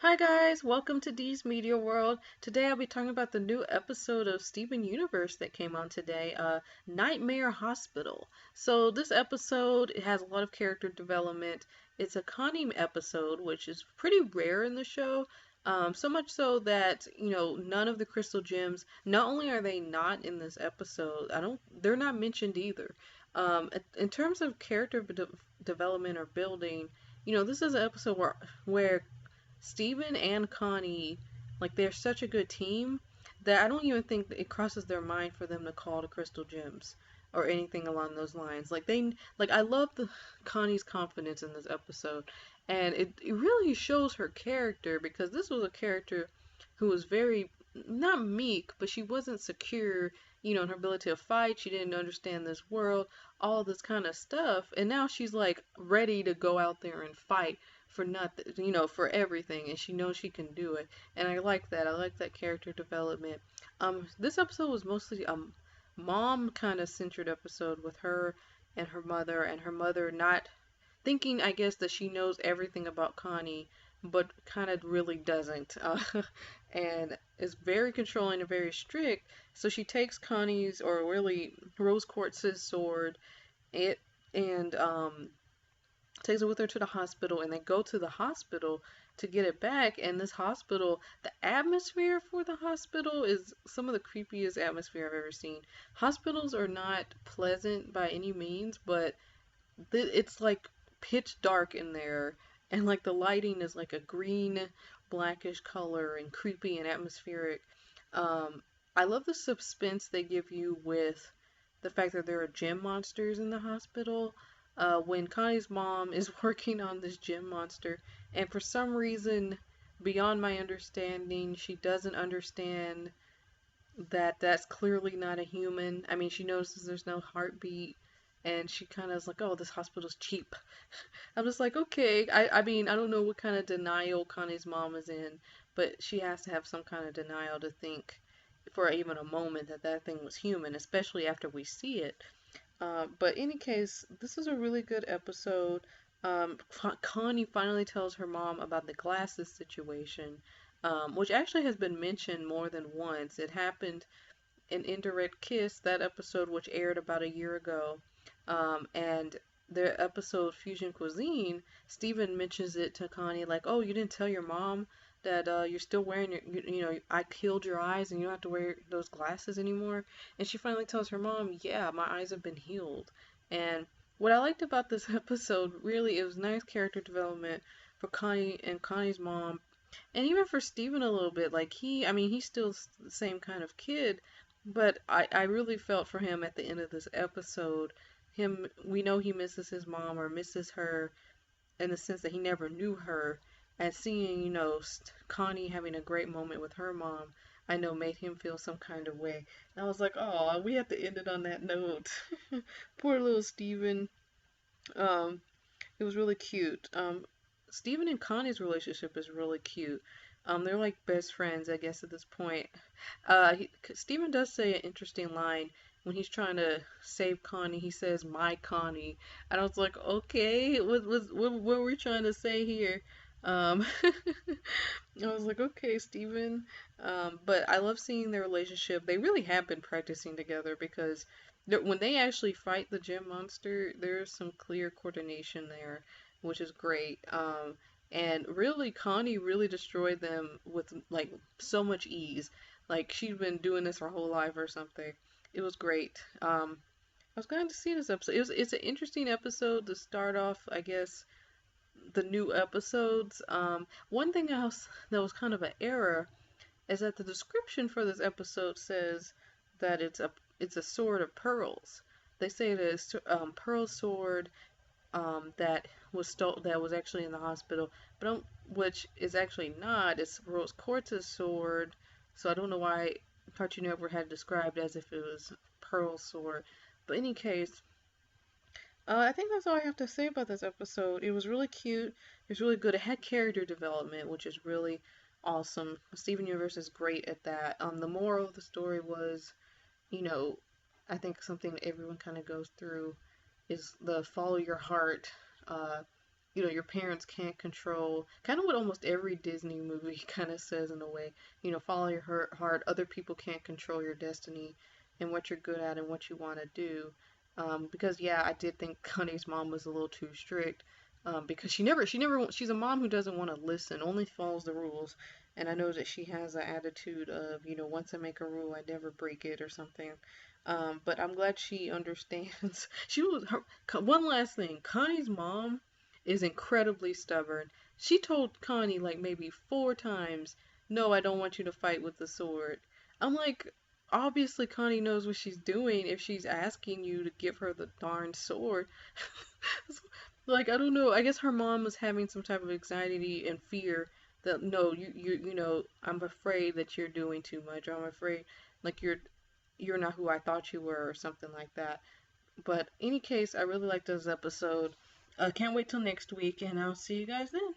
Hi guys, welcome to Dee's Media World. Today I'll be talking about the new episode of Steven Universe that came on today, Nightmare Hospital. So this episode, it has a lot of character development. It's a Connie episode, which is pretty rare in the show. So much so that, none of the crystal gems, not only are they not in this episode, they're not mentioned either. In terms of character development or building, this is an episode where Steven and Connie, like they're such a good team that I don't even think that it crosses their mind for them to call the crystal gems or anything along those lines. I love the Connie's confidence in this episode, and it really shows her character because this was a character who was very not meek, but she wasn't secure, in her ability to fight. She didn't understand this world, all this kind of stuff, and now she's like ready to go out there and fight for nothing, for everything, and she knows she can do it. And I like that. I like that character development. This episode was mostly mom kind of centered episode with her and her mother not thinking, I guess, that she knows everything about Connie, but kind of really doesn't, and is very controlling and very strict. So she takes Connie's, or really Rose Quartz's sword, it and takes it with her to the hospital, and they go to the hospital to get it back. And this hospital, the atmosphere for the hospital is some of the creepiest atmosphere I've ever seen. Hospitals are not pleasant by any means, but it's like pitch dark in there, and like the lighting is like a green blackish color and creepy and atmospheric. I love the suspense they give you with the fact that there are gym monsters in the hospital. When Connie's mom is working on this gym monster, and for some reason, beyond my understanding, she doesn't understand that that's clearly not a human. I mean, she notices there's no heartbeat, and she kind of is like, "Oh, this hospital's cheap." I'm just like, okay. I mean, I don't know what kind of denial Connie's mom is in, but she has to have some kind of denial to think for even a moment that that thing was human, especially after we see it. But in any case, this is a really good episode. Connie finally tells her mom about the glasses situation, which actually has been mentioned more than once. It happened in Indirect Kiss, that episode which aired about a year ago. And their episode Fusion Cuisine, Steven mentions it to Connie like, "Oh, you didn't tell your mom that you're still wearing I killed your eyes and you don't have to wear those glasses anymore." And she finally tells her mom, "Yeah, my eyes have been healed." And what I liked about this episode, really, it was nice character development for Connie and Connie's mom, and even for Steven a little bit. Like I mean, he's still the same kind of kid, but I really felt for him at the end of this episode. We know he misses his mom or misses her in the sense that he never knew her. And seeing, Connie having a great moment with her mom, I know made him feel some kind of way. And I was like, oh, we have to end it on that note. Poor little Steven. Um, it was really cute. Steven and Connie's relationship is really cute. They're like best friends, I guess, at this point. Steven does say an interesting line when he's trying to save Connie. He says, "My Connie," and I was like, "Okay, what were we trying to say here?" Um, I was like, "Okay, Steven." But I love seeing their relationship. They really have been practicing together because when they actually fight the gym monster, there's some clear coordination there, which is great. And really, Connie really destroyed them with like so much ease. Like she'd been doing this her whole life or something. It was great. I was glad to see this episode. It's an interesting episode to start off, I guess, the new episodes. One thing else that was kind of an error is that the description for this episode says that it's a sword of pearls. They say that it's pearl sword that was actually in the hospital, but which is actually not. It's Rose Quartz's sword, so I don't know why Cartoon Network had it described as if it was Pearl sword. But in any case, I think that's all I have to say about this episode. It was really cute. It was really good. It had character development, which is really awesome. Steven Universe is great at that. The moral of the story was, you know, I think something that everyone kind of goes through is the follow your heart. Uh, your parents can't control, kind of what almost every Disney movie kind of says in a way. Follow your heart. Other people can't control your destiny and what you're good at and what you want to do. Because yeah, I did think Connie's mom was a little too strict. Because she's a mom who doesn't want to listen, only follows the rules. And I know that she has an attitude of, once I make a rule, I never break it or something. But I'm glad she understands. One last thing. Connie's mom is incredibly stubborn. She told Connie like maybe 4 times, "No, I don't want you to fight with the sword." I'm like, obviously Connie knows what she's doing if she's asking you to give her the darn sword. Like, I don't know. I guess her mom was having some type of anxiety and fear that no, I'm afraid that you're doing too much. Or I'm afraid like you're not who I thought you were or something like that. But any case, I really like this episode. Can't wait till next week, and I'll see you guys then.